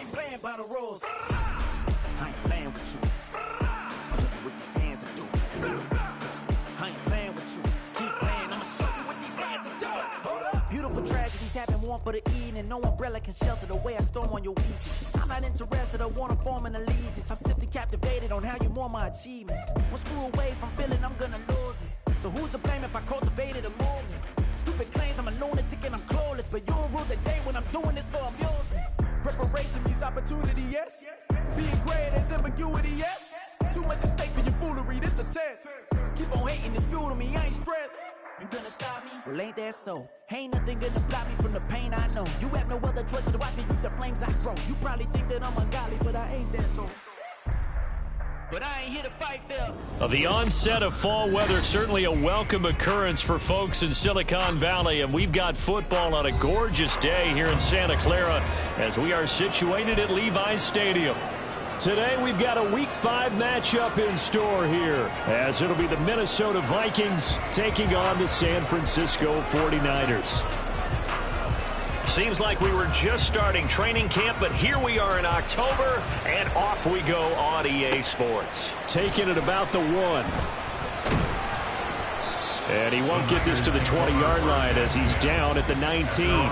ain't playing by the rules. I ain't playing with you. I'll show you what these hands will do. I ain't playing with you. Keep playing, I'ma show you what these hands will do. Hold up. Beautiful tragedies happen, one for the evening. No umbrella can shelter the way I storm on your weekend. I'm not interested, I wanna form an allegiance. I'm simply captivated on how you more my achievements. One screw away from feeling I'm gonna lose it. So who's to blame if I cultivated a movement? Stupid claims I'm a lunatic and I'm clueless, but you'll rule the day when I'm doing this for amusement. Preparation means opportunity, yes. Being great as ambiguity, yes. Too much at stake for your foolery, this a test. Keep on hating, it's fuel to me, I ain't stressed. You gonna stop me? Well, ain't that so? Ain't nothing gonna block me from the pain I know. You have no other choice but to watch me reap the flames I grow. You probably think that I'm ungodly, but I ain't that though. But I ain't here to fight them. The onset of fall weather, certainly a welcome occurrence for folks in Silicon Valley, and we've got football on a gorgeous day here in Santa Clara as we are situated at Levi's Stadium. Today we've got a Week 5 matchup in store here, as it'll be the Minnesota Vikings taking on the San Francisco 49ers. Seems like we were just starting training camp, but here we are in October, and off we go on EA Sports. Taking it about the 1. And he won't get this to the 20-yard line as he's down at the 19.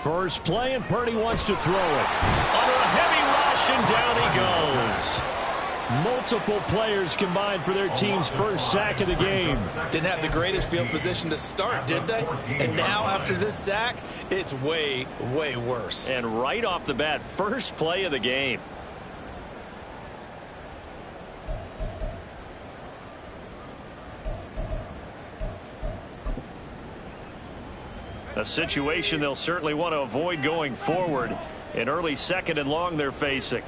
First play, and Purdy wants to throw it. Under a heavy rush, and down he goes. Multiple players combined for their team's first sack of the game. Didn't have the greatest field position to start, did they? And now, after this sack, it's way, way worse. And right off the bat, first play of the game. A situation they'll certainly want to avoid going forward. An early second and long they're facing.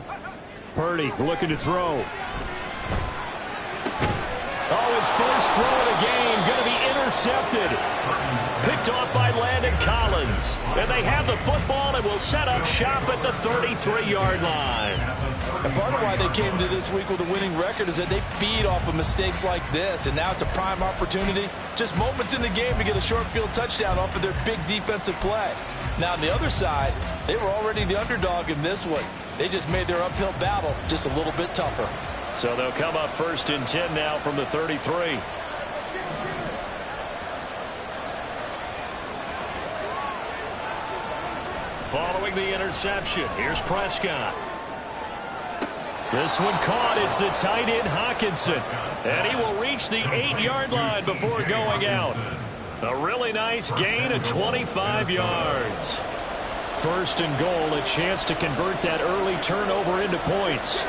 Purdy looking to throw. Oh, his first throw of the game going to be intercepted. Picked off by Landon Collins. And they have the football and will set up shop at the 33-yard line. And part of why they came to this week with a winning record is that they feed off of mistakes like this. And now it's a prime opportunity. Just moments in the game to get a short field touchdown off of their big defensive play. Now on the other side, they were already the underdog in this one. They just made their uphill battle just a little bit tougher. So they'll come up 1st and 10 now from the 33. Following the interception, here's Prescott. This one caught. It's the tight end Hawkinson. And he will reach the 8-yard line before going out. A really nice gain of 25 yards. 1st and goal, a chance to convert that early turnover into points.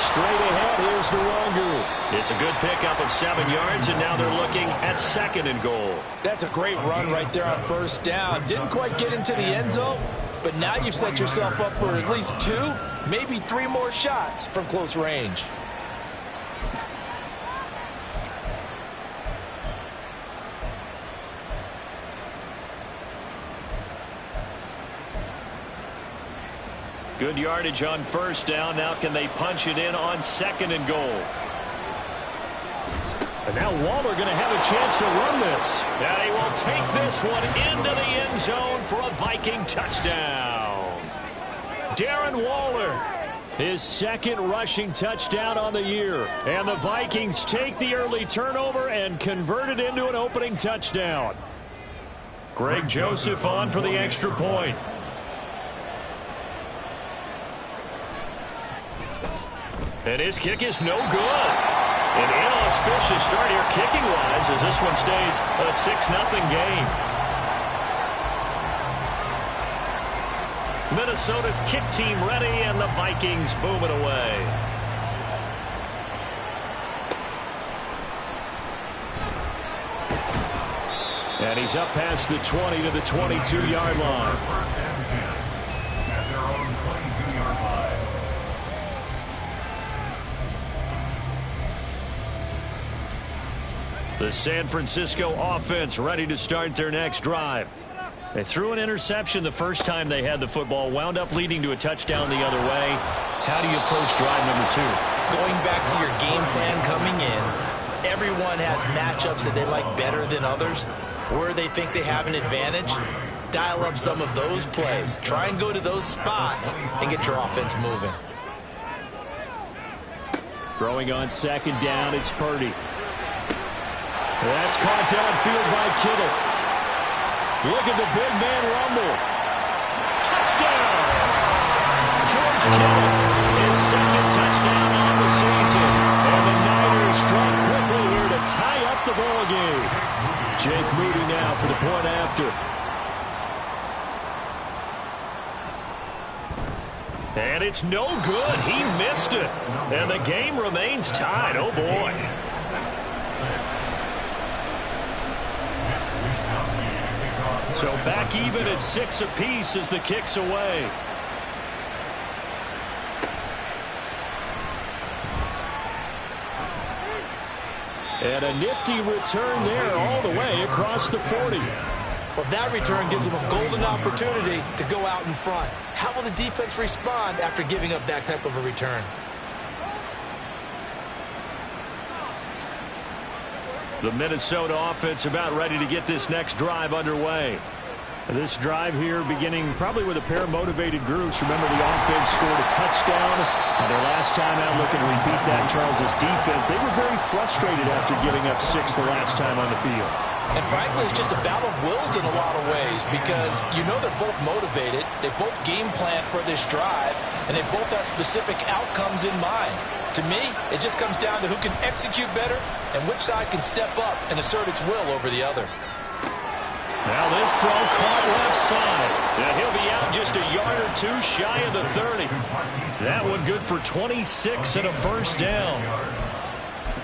Straight ahead, here's Nwangu. It's a good pickup of 7 yards, and now they're looking at 2nd and goal. That's a great run right there on 1st down. Didn't quite get into the end zone, but now you've set yourself up for at least 2, maybe 3 more shots from close range. Good yardage on 1st down. Now can they punch it in on 2nd and goal? And now Waller going to have a chance to run this. And he will take this one into the end zone for a Viking touchdown. Darren Waller, his 2nd rushing touchdown on the year. And the Vikings take the early turnover and convert it into an opening touchdown. Greg Joseph on for the extra point. And his kick is no good. An inauspicious start here kicking-wise as this one stays a 6-0 game. Minnesota's kick team ready, and the Vikings boom it away. And he's up past the 20 to the 22-yard line. The San Francisco offense ready to start their next drive. They threw an interception the first time they had the football, wound up leading to a touchdown the other way. How do you approach drive number 2? Going back to your game plan coming in, everyone has matchups that they like better than others, where they think they have an advantage. Dial up some of those plays. Try and go to those spots and get your offense moving. Throwing on second down, it's Purdy. That's caught downfield by Kittle. Look at the big man rumble. Touchdown! George Kittle, his second touchdown on the season. And the Niners strike quickly here to tie up the ball game. Jake Moody now for the point after. And it's no good. He missed it. And the game remains tied. Oh, boy. So back even at 6 apiece as the kick's away. And a nifty return there all the way across the 40. Well, that return gives them a golden opportunity to go out in front. How will the defense respond after giving up that type of a return? The Minnesota offense about ready to get this next drive underway. This drive here beginning probably with a pair of motivated groups. Remember, the offense scored a touchdown. And their last time out looking to repeat that, Charles' defense, they were very frustrated after giving up 6 the last time on the field. And frankly, it's just a battle of wills in a lot of ways because you know they're both motivated. They both game plan for this drive, and they both have specific outcomes in mind. To me, it just comes down to who can execute better and which side can step up and assert its will over the other. Now this throw caught left side. And he'll be out just a yard or 2 shy of the 30. That one good for 26 and a first down.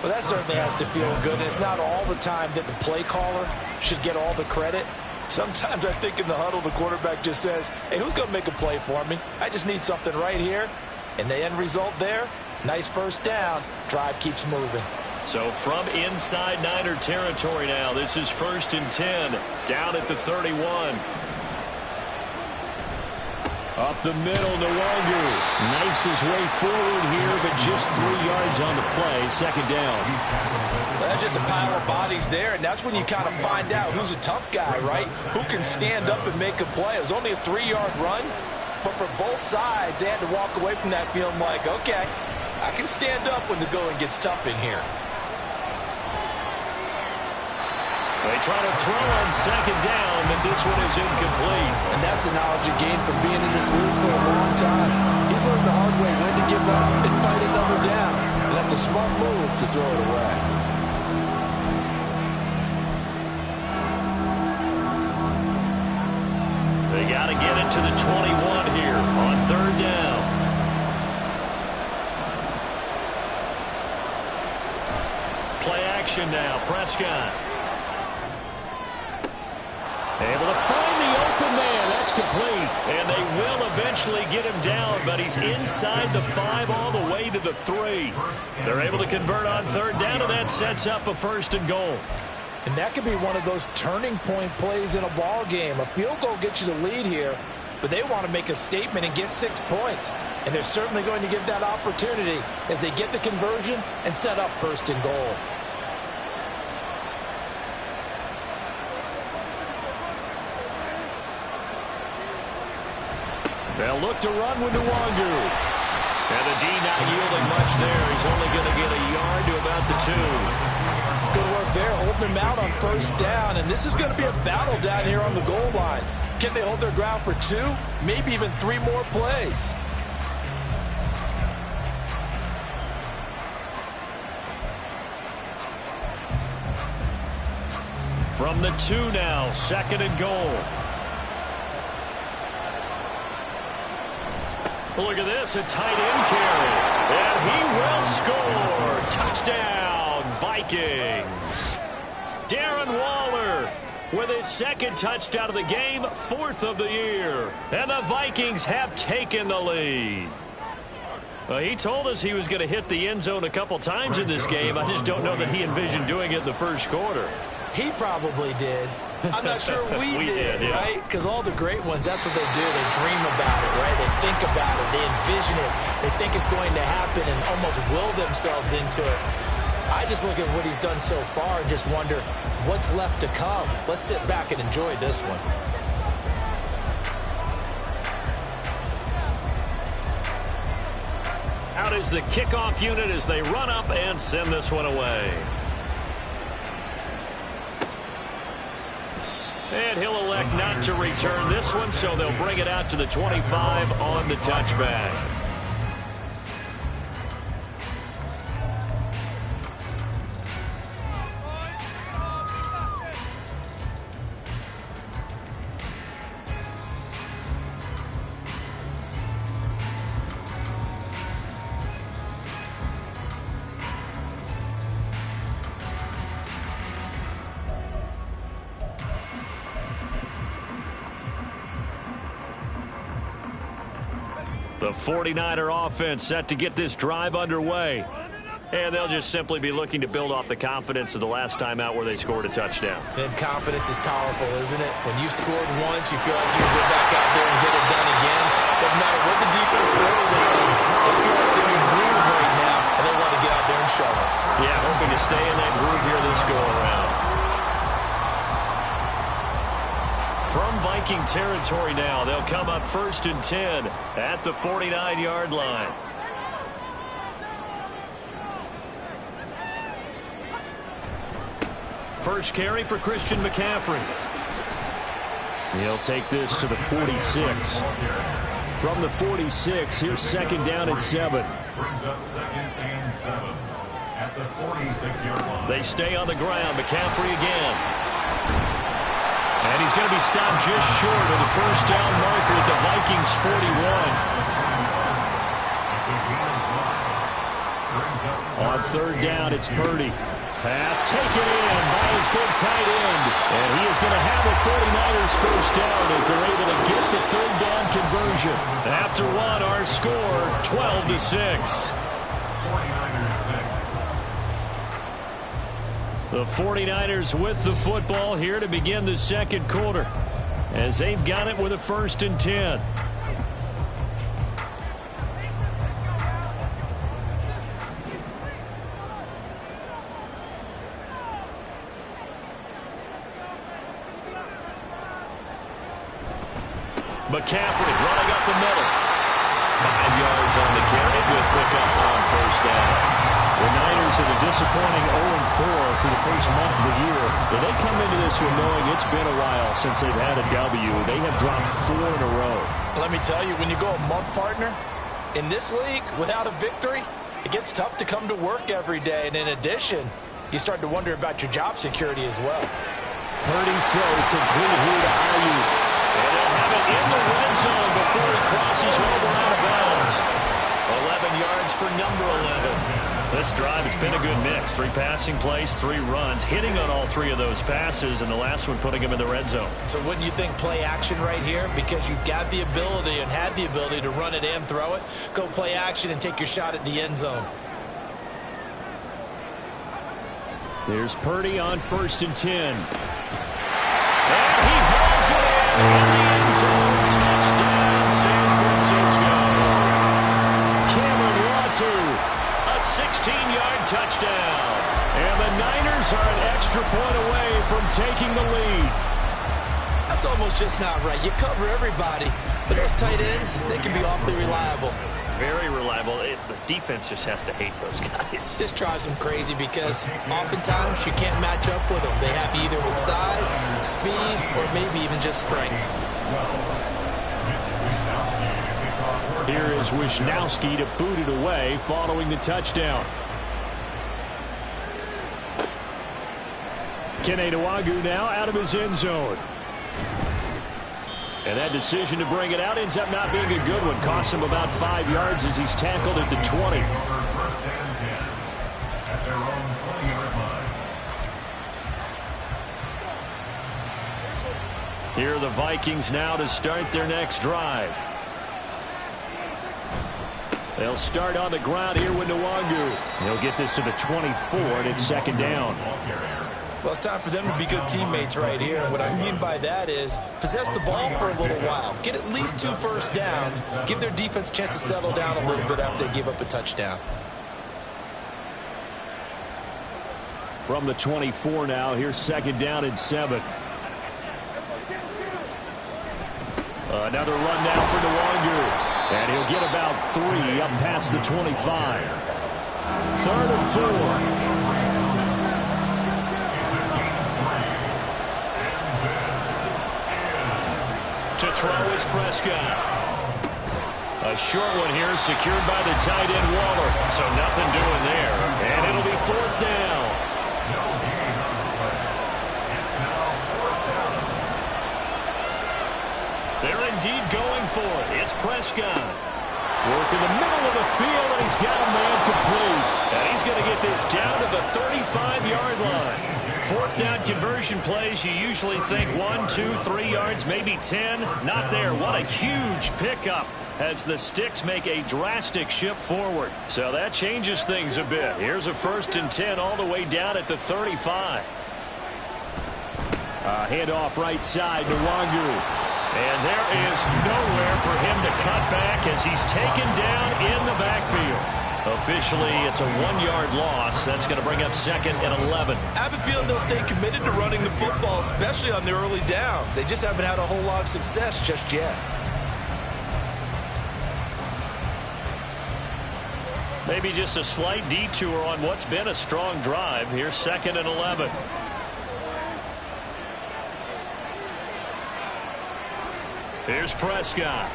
Well, that certainly has to feel good. It's not all the time that the play caller should get all the credit. Sometimes I think in the huddle, the quarterback just says, hey, who's going to make a play for me? I just need something right here. And the end result there, nice first down. Drive keeps moving. So from inside Niner territory now, this is 1st and 10, down at the 31. Up the middle, Nwangu knifes his way forward here, but just 3 yards on the play, second down. Well, that's just a pile of bodies there, and that's when you kind of find out who's a tough guy, right? Who can stand up and make a play. It was only a 3-yard run, but for both sides, they had to walk away from that feeling like, okay, I can stand up when the going gets tough in here. They try to throw on second down, but this one is incomplete. And that's the knowledge you gain from being in this league for a long time. He's learned the hard way when to give up and fight another down. And that's a smart move to throw it away. They got to get it to the 21 here on third down. Play action now, Prescott. Able to find the open man. That's complete. And they will eventually get him down, but he's inside the 5 all the way to the 3. They're able to convert on third down, and that sets up a 1st and goal. And that could be one of those turning point plays in a ball game. A field goal gets you the lead here, but they want to make a statement and get 6 points. And they're certainly going to give that opportunity as they get the conversion and set up 1st and goal. They'll look to run with Nwangu. And the D not yielding much there. He's only going to get a yard to about the 2. Good work there, holding him out on 1st down. And this is going to be a battle down here on the goal line. Can they hold their ground for 2, maybe even 3 more plays? From the 2 now, 2nd and goal. Look at this, a tight end carry. And he will score. Touchdown, Vikings. Darren Waller with his second touchdown of the game, 4th of the year. And the Vikings have taken the lead. Well, he told us he was going to hit the end zone a couple times in this game. I just don't know that he envisioned doing it in the first quarter. He probably did. I'm not sure we did, yeah. right? Because all the great ones, that's what they do. They dream about it, right? They think about it. They envision it. They think it's going to happen and almost will themselves into it. I just look at what he's done so far and just wonder what's left to come. Let's sit back and enjoy this one. Out is the kickoff unit as they run up and send this one away. And he'll elect not to return this one, so they'll bring it out to the 25 on the touchback. The 49er offense set to get this drive underway. And they'll just simply be looking to build off the confidence of the last time out where they scored a touchdown. And confidence is powerful, isn't it? When you've scored once, you feel like you can go back out there and get it done again. Doesn't matter what the defense throws at them. They feel like they're in groove right now, and they want to get out there and show it. Yeah, hoping to stay in that groove here this go-around. From Viking territory now, they'll come up 1st and 10 at the 49-yard line. First carry for Christian McCaffrey. He'll take this to the 46. From the 46, here's 2nd down and 7. Brings up 2nd and 7 at the 46-yard line. They stay on the ground. McCaffrey again. And he's going to be stopped just short of the first down marker at the Vikings 41. On 3rd down, it's Purdy. Pass taken in by his big tight end. And he is going to have a 49ers first down as they're able to get the 3rd down conversion. After one, our score, 12-6. The 49ers with the football here to begin the second quarter as they've got it with a 1st and 10. McCaffrey running up the middle. 5 yards on the carry. Good pickup on 1st down. The Niners in a disappointing 0-4 for the first month of the year. But they come into this one knowing it's been a while since they've had a W. They have dropped 4 in a row. Let me tell you, when you go a month, partner, in this league, without a victory, it gets tough to come to work every day. And in addition, you start to wonder about your job security as well. Purdy's throw complete here to Ayuk. And they'll have it in the red zone before he crosses over out of bounds. 11 yards for number 11. This drive, it's been a good mix. 3 passing plays, 3 runs, hitting on all 3 of those passes, and the last one putting him in the red zone. So wouldn't you think play action right here? Because you've got the ability and had the ability to run it and throw it. Go play action and take your shot at the end zone. There's Purdy on 1st and 10. And he hauls it in the end zone. Touchdown, San Francisco. Cameron Latu. 16-yard touchdown. And the Niners are an extra point away from taking the lead. That's almost just not right. You cover everybody, but those tight ends, they can be awfully reliable. Very reliable. The defense just has to hate those guys. This drives them crazy because oftentimes you can't match up with them. They have you either with size, speed, or maybe even just strength. Here is Wisnowski to boot it away following the touchdown. Kene Nwangwu now out of his end zone. And that decision to bring it out ends up not being a good one. Costs him about 5 yards as he's tackled at the 20. Here are the Vikings now to start their next drive. They'll start on the ground here with Nwangu. He'll get this to the 24, and it's second down. Well, it's time for them to be good teammates right here. What I mean by that is possess the ball for a little while. Get at least 2 first downs. Give their defense a chance to settle down a little bit after they give up a touchdown. From the 24 now, here's second down and 7. Another run now for Nwangu. And he'll get about 3 up past the 25. 3rd and 4. To throw is Prescott. A short one here secured by the tight end Waller. So nothing doing there. And it'll be 4th down. They're indeed going for it. It's Prescott. Work in the middle of the field, and he's got a man complete. And he's going to get this down to the 35-yard line. 4th down conversion plays, you usually think 1, 2, 3 yards, maybe 10. Not there. What a huge pickup as the sticks make a drastic shift forward. So that changes things a bit. Here's a 1st and 10 all the way down at the 35. Handoff right side to Nwangu. And there is nowhere for him to cut back as he's taken down in the backfield. Officially, it's a 1-yard loss. That's going to bring up 2nd and 11. I have a feeling they'll stay committed to running the football, especially on their early downs. They just haven't had a whole lot of success just yet. Maybe just a slight detour on what's been a strong drive. Here's 2nd and 11. Here's Prescott.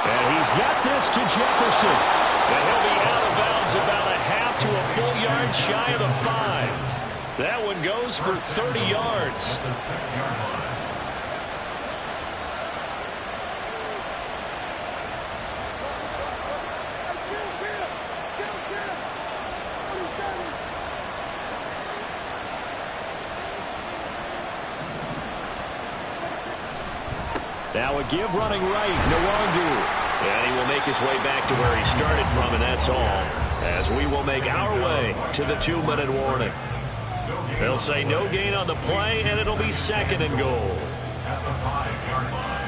And he's got this to Jefferson. And he'll be out of bounds about a half to a full yard shy of the 5. That one goes for 30 yards. Now a give running right, Nwangu. And he will make his way back to where he started from, and that's all. As we will make our way to the 2-minute warning. They'll say no gain on the play, and it'll be 2nd and goal. At the 5-yard line.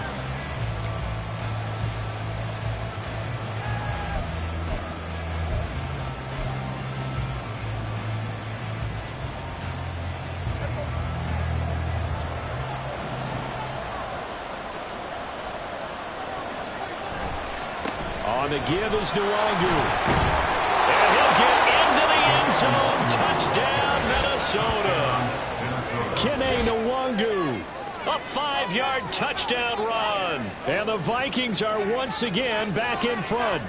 On the give is Nwangu. And he'll get into the end zone. Touchdown, Minnesota. Kene Nwangu. A 5-yard touchdown run. And the Vikings are once again back in front.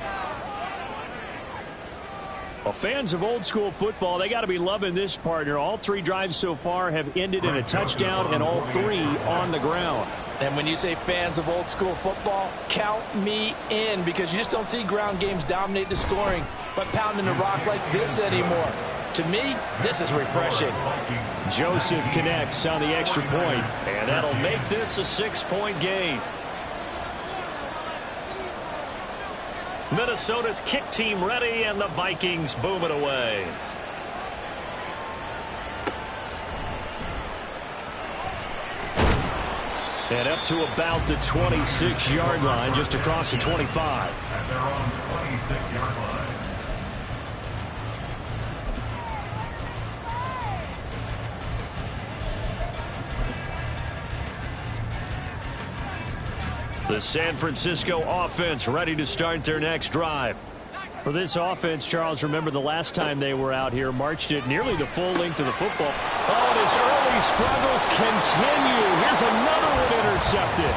Well, fans of old school football, they got to be loving this partner. All 3 drives so far have ended in a touchdown, and all 3 on the ground. And when you say fans of old school football, count me in, because you just don't see ground games dominate the scoring, but pounding the rock like this anymore. To me, this is refreshing. Joseph connects on the extra point, and that'll make this a 6-point game. Minnesota's kick team ready, and the Vikings boom it away. And up to about the 26-yard line, just across the 25. At their own 26-yard line. The San Francisco offense ready to start their next drive. For this offense, Charles, remember the last time they were out here, marched it nearly the full length of the football. Oh, and his early struggles continue. Here's another one intercepted.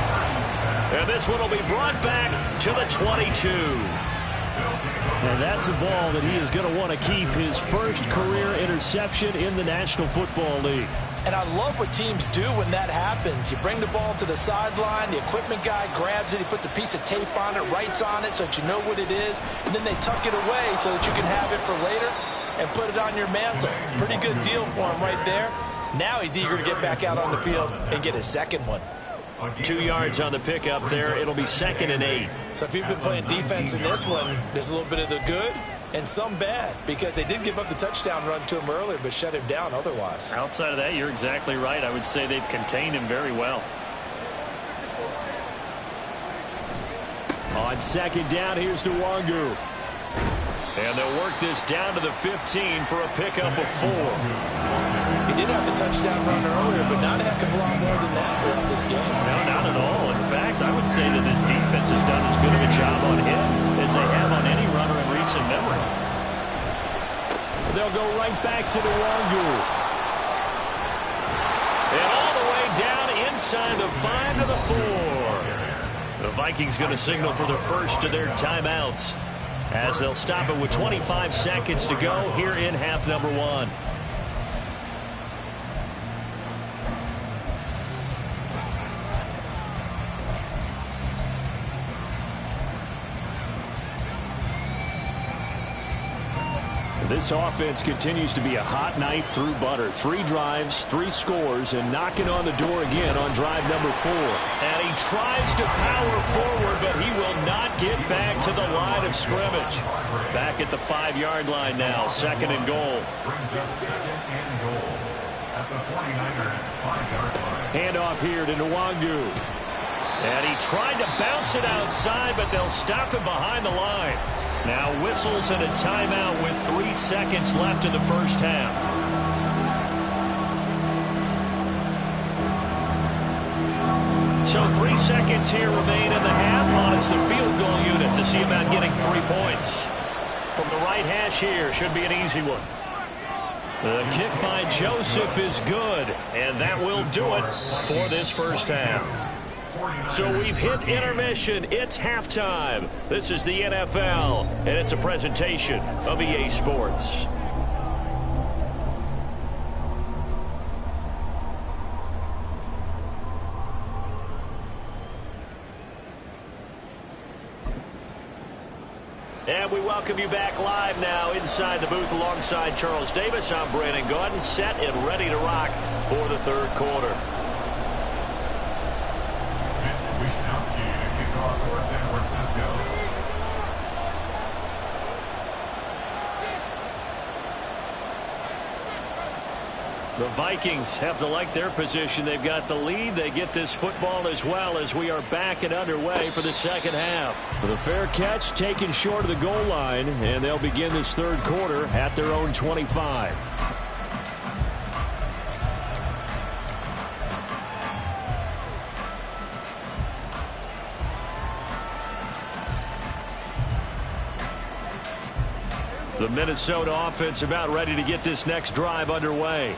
And this one will be brought back to the 22. And that's a ball that he is going to want to keep, his first career interception in the National Football League. And I love what teams do when that happens. You bring the ball to the sideline, the equipment guy grabs it, he puts a piece of tape on it, writes on it so that you know what it is, and then they tuck it away so that you can have it for later and put it on your mantle. Pretty good deal for him right there. Now he's eager to get back out on the field and get his second one. 2 yards on the pickup there. It'll be 2nd and 8. So if you've been playing defense in this one, there's a little bit of the good and some bad, because they did give up the touchdown run to him earlier but shut him down otherwise. Outside of that, you're exactly right. I would say they've contained him very well. On 2nd down, here's Nwangu. And they'll work this down to the 15 for a pickup of 4. He did have the touchdown run earlier, but not a heck of a lot more than that throughout this game. No, not at all. In fact, I would say that this defense has done as good of a job on him as they have on any runner in recent memory. They'll go right back to Nwangu. And all the way down inside the 5 to the 4. The Vikings going to signal for the first of their timeouts, as they'll stop it with 25 seconds to go here in half number 1. This offense continues to be a hot knife through butter. 3 drives, 3 scores, and knocking on the door again on drive number 4. And he tries to power forward, but he will not get back to the line of scrimmage. Back at the 5-yard line now, 2nd and goal. Brings up 2nd and goal at the 49ers 5-yard line. Handoff here to Nwangu. And he tried to bounce it outside, but they'll stop him behind the line. Now whistles and a timeout with 3 seconds left in the first half. So 3 seconds here remain in the half. On it's the field goal unit to see about getting 3 points. From the right hash here, should be an easy one. The kick by Joseph is good, and that will do it for this first half. So we've hit intermission. It's halftime. This is the NFL, and it's a presentation of EA Sports. And we welcome you back live now inside the booth alongside Charles Davis. I'm Brandon Gaudin, set and ready to rock for the third quarter. The Vikings have to like their position. They've got the lead. They get this football as well as we are back and underway for the second half. The fair catch taken short of the goal line, and they'll begin this third quarter at their own 25. The Minnesota offense about ready to get this next drive underway.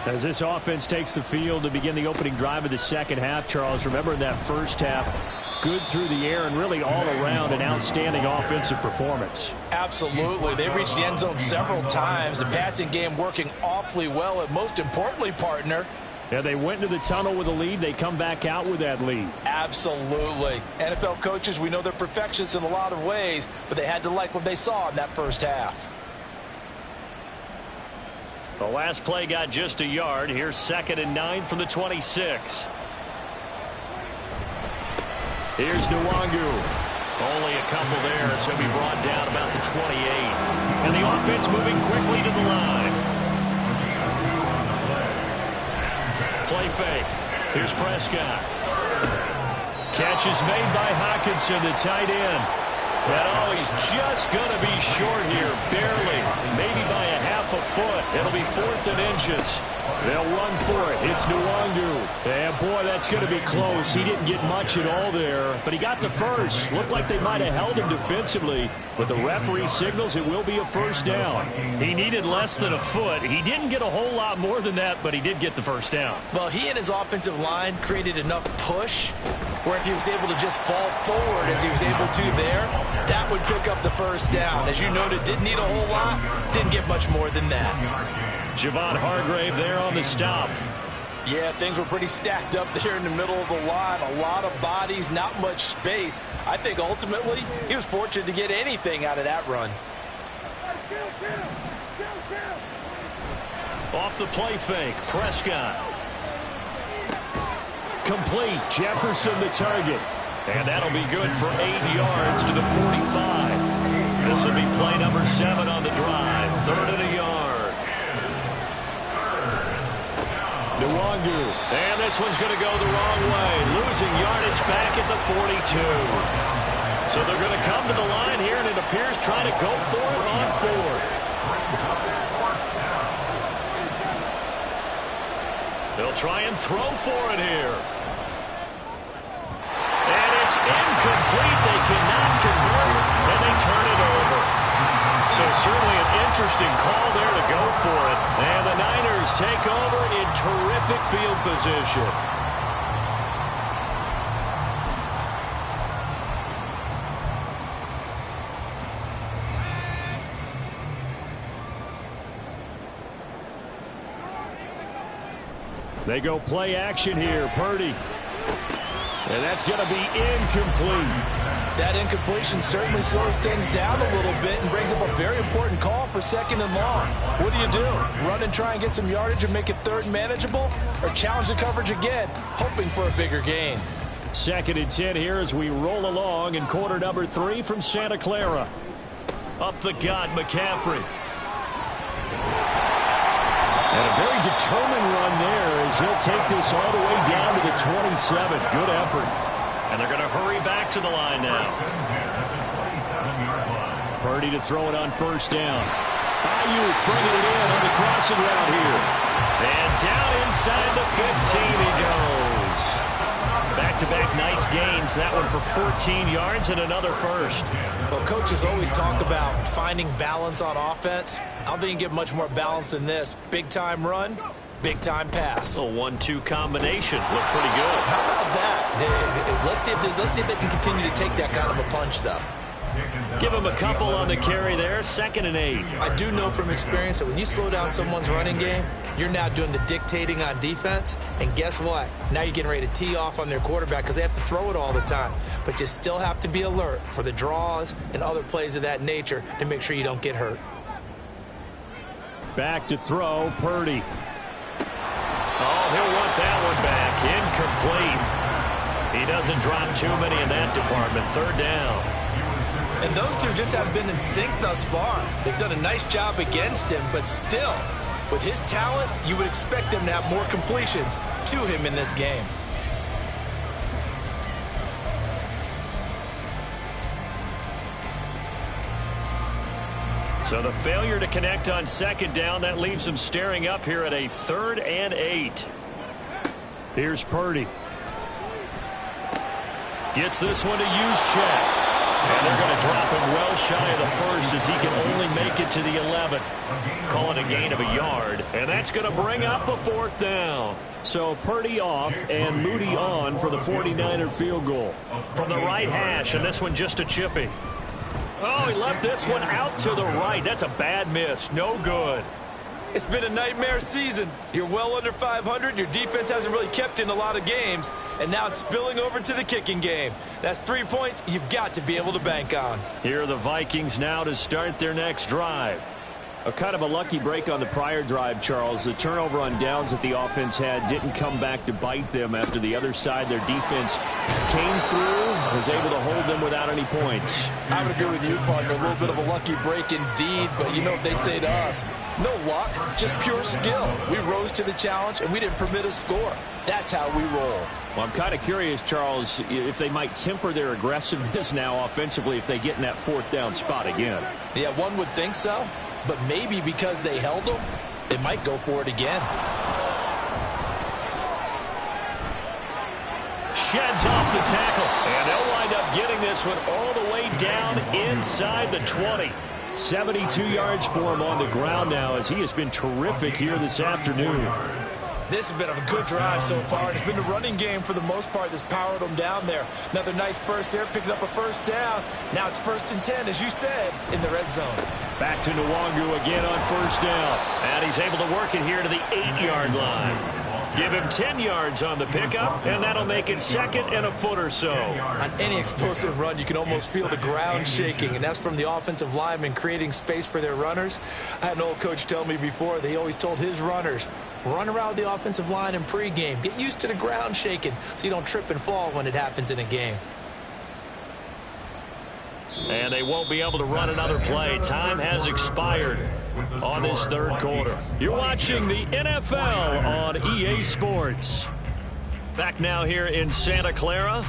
As this offense takes the field to begin the opening drive of the second half, Charles, remember in that first half, good through the air and really all around an outstanding offensive performance. Absolutely. They reached the end zone several times. The passing game working awfully well, and most importantly, partner, yeah, they went into the tunnel with a lead. They come back out with that lead. Absolutely. NFL coaches, we know they're perfectionists in a lot of ways, but they had to like what they saw in that first half. The last play got just a yard. Here's 2nd and 9 from the 26. Here's Nwangu. Only a couple there, so he'll be brought down about the 28. And the offense moving quickly to the line. Play fake. Here's Prescott. Catch is made by Hockenson, the tight end. And oh, he's just going to be short here, barely, maybe by a half a foot. It'll be 4th and inches. They'll run for it. It's Nwangu. And boy, that's going to be close. He didn't get much at all there, but he got the first. Looked like they might have held him defensively, but the referee signals it will be a first down. He needed less than a foot. He didn't get a whole lot more than that, but he did get the first down. Well, he and his offensive line created enough push where if he was able to just fall forward as he was able to there, that would pick up the first down. As you noted, didn't need a whole lot, didn't get much more than that. Javon Hargrave there on the stop. Yeah, things were pretty stacked up there in the middle of the line. A lot of bodies, not much space. I think ultimately he was fortunate to get anything out of that run. Off the play fake, Prescott. Complete, Jefferson the target. And that'll be good for 8 yards to the 45. This will be play number 7 on the drive. 3rd and a yard. Nwangu. And this one's going to go the wrong way. Losing yardage back at the 42. So they're going to come to the line here, and it appears trying to go for it on 4th. They'll try and throw for it here. And it's incomplete. They cannot convert, and they turn it over. So certainly an interesting call there to go for it. And the Niners take over in terrific field position. They go play action here. Purdy. And that's going to be incomplete. That incompletion certainly slows things down a little bit and brings up a very important call for 2nd and long. What do? Run and try and get some yardage and make it 3rd and manageable? Or challenge the coverage again, hoping for a bigger gain? 2nd and 10 here as we roll along in quarter number 3 from Santa Clara. Up the gut, McCaffrey. And a very determined run there as he'll take this all the way down to the 27. Good effort. And they're going to hurry back to the line now. Purdy to throw it on 1st down. Ayuk bringing it in on the crossing route here. And down inside the 15 he goes. Back-to-back nice gains. That one for 14 yards and another first. Well, coaches always talk about finding balance on offense. I don't think you can get much more balance than this. Big-time run, big-time pass. A 1-2 combination. Looked pretty good. How about that? Let's see if they can continue to take that kind of a punch, though. Give him a couple on the carry there. 2nd and 8. I do know from experience that when you slow down someone's running game, you're now doing the dictating on defense. And guess what? Now you're getting ready to tee off on their quarterback because they have to throw it all the time. But you still have to be alert for the draws and other plays of that nature to make sure you don't get hurt. Back to throw, Purdy. Oh, he'll want that one back. Incomplete. He doesn't drop too many in that department. 3rd down. And those two just haven't been in sync thus far. They've done a nice job against him, but still, with his talent, you would expect them to have more completions to him in this game. So the failure to connect on 2nd down, that leaves them staring up here at a 3rd and 8. Here's Purdy. Gets this one to Juszczyk. And they're going to drop him well shy of the 1st as he can only make it to the 11. Call it a gain of a yard. And that's going to bring up a 4th down. So Purdy off and Moody on for the 49er field goal. From the right hash, and this one just a chippy. Oh, he left this one out to the right. That's a bad miss. No good. It's been a nightmare season. You're well under 500. Your defense hasn't really kept in a lot of games. And now it's spilling over to the kicking game. That's 3 points you've got to be able to bank on. Here are the Vikings now to start their next drive. A kind of a lucky break on the prior drive, Charles. The turnover on downs that the offense had didn't come back to bite them after the other side. Their defense came through, was able to hold them without any points. I would agree with you, partner. A little bit of a lucky break indeed, but you know what they'd say to us. No luck, just pure skill. We rose to the challenge, and we didn't permit a score. That's how we roll. Well, I'm kind of curious, Charles, if they might temper their aggressiveness now offensively if they get in that 4th down spot again. Yeah, one would think so. But maybe because they held them, they might go for it again. Sheds off the tackle. And they'll wind up getting this one all the way down inside the 20. 72 yards for him on the ground now as he has been terrific here this afternoon. This has been a good drive so far. It's been the running game for the most part that's powered them down there. Another nice burst there, picking up a 1st down. Now it's 1st and 10, as you said, in the red zone. Back to Nwangu again on first down. And he's able to work it here to the 8-yard line. Give him 10 yards on the pickup, and that'll make it second and a foot or so. On any explosive run, you can almost feel the ground shaking, and that's from the offensive linemen creating space for their runners. I had an old coach tell me before, they always told his runners, run around the offensive line in pregame. Get used to the ground shaking so you don't trip and fall when it happens in a game. And they won't be able to run another play. Time has expired on this third quarter. You're watching the NFL on EA Sports. Back now here in Santa Clara.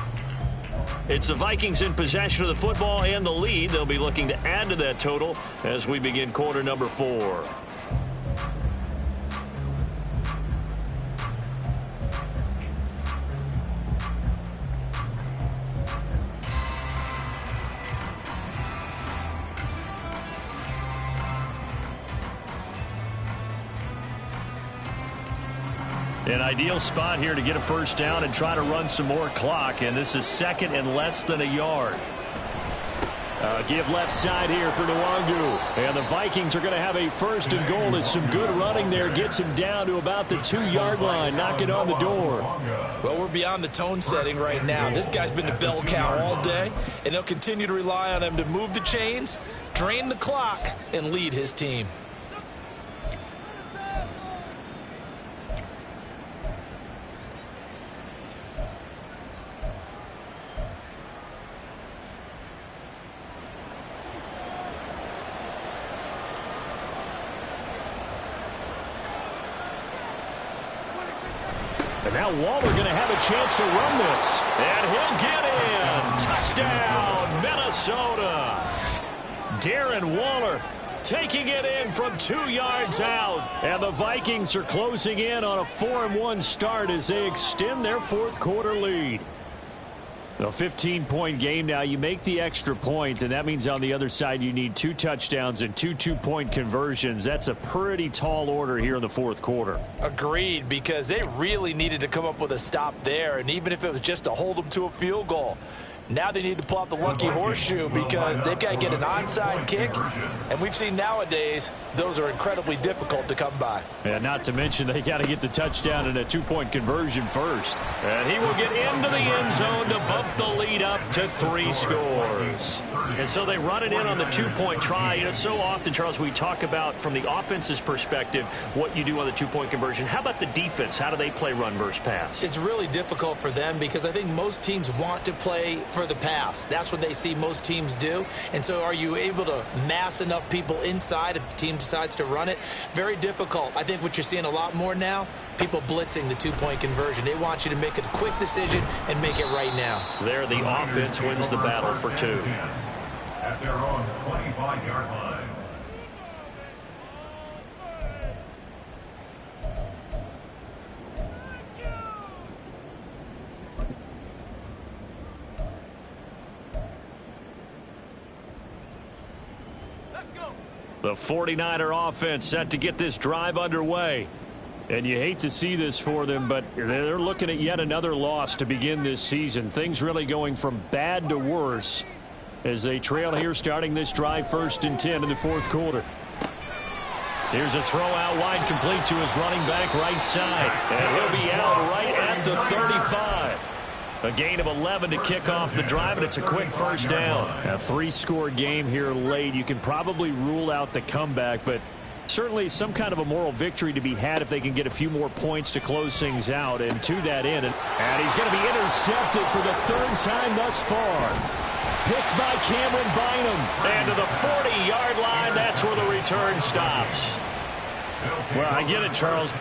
It's the Vikings in possession of the football and the lead. They'll be looking to add to that total as we begin quarter number 4. An ideal spot here to get a first down and try to run some more clock, and this is second and less than a yard. Give left side here for Nwangu, and the Vikings are going to have a first and goal as some good running there gets him down to about the 2-yard line, knocking on the door. Well, we're beyond the tone setting right now. This guy's been the bell cow all day, and they'll continue to rely on him to move the chains, drain the clock, and lead his team. And now Waller going to have a chance to run this. And he'll get in. Touchdown, Minnesota. Darren Waller taking it in from 2 yards out. And the Vikings are closing in on a 4-1 start as they extend their fourth quarter lead. A 15-point game now. You make the extra point, and that means on the other side you need 2 touchdowns and 2 two-point conversions. That's a pretty tall order here in the fourth quarter. Agreed, because they really needed to come up with a stop there, and even if it was just to hold them to a field goal. Now they need to pull out the lucky horseshoe because they've got to get an onside kick, and we've seen nowadays those are incredibly difficult to come by. And not to mention they got to get the touchdown and a 2-point conversion first. And he will get into the end zone to bump the lead up to 3 scores. And so they run it in on the 2-point try. You know, so often, Charles, we talk about from the offense's perspective what you do on the 2-point conversion. How about the defense? How do they play run versus pass? It's really difficult for them because I think most teams want to play for the pass. That's what they see most teams do. And so are you able to mass enough people inside if the team decides to run it? Very difficult. I think what you're seeing a lot more now, people blitzing the 2-point conversion. They want you to make a quick decision and make it right now. There, the offense wins the battle for 2. At their own 25-yard line. The 49er offense set to get this drive underway. And you hate to see this for them, but they're looking at yet another loss to begin this season. Things really going from bad to worse as they trail here starting this drive 1st and 10 in the fourth quarter. Here's a throw out wide complete to his running back right side. And he'll be out right at the 35. A gain of 11 to kick off the drive, and it's a quick first down. A 3-score game here late. You can probably rule out the comeback, but certainly some kind of a moral victory to be had if they can get a few more points to close things out. And to that end, and he's going to be intercepted for the 3rd time thus far. Picked by Cameron Bynum. And to the 40-yard line, that's where the return stops. Well, I get it, Charles.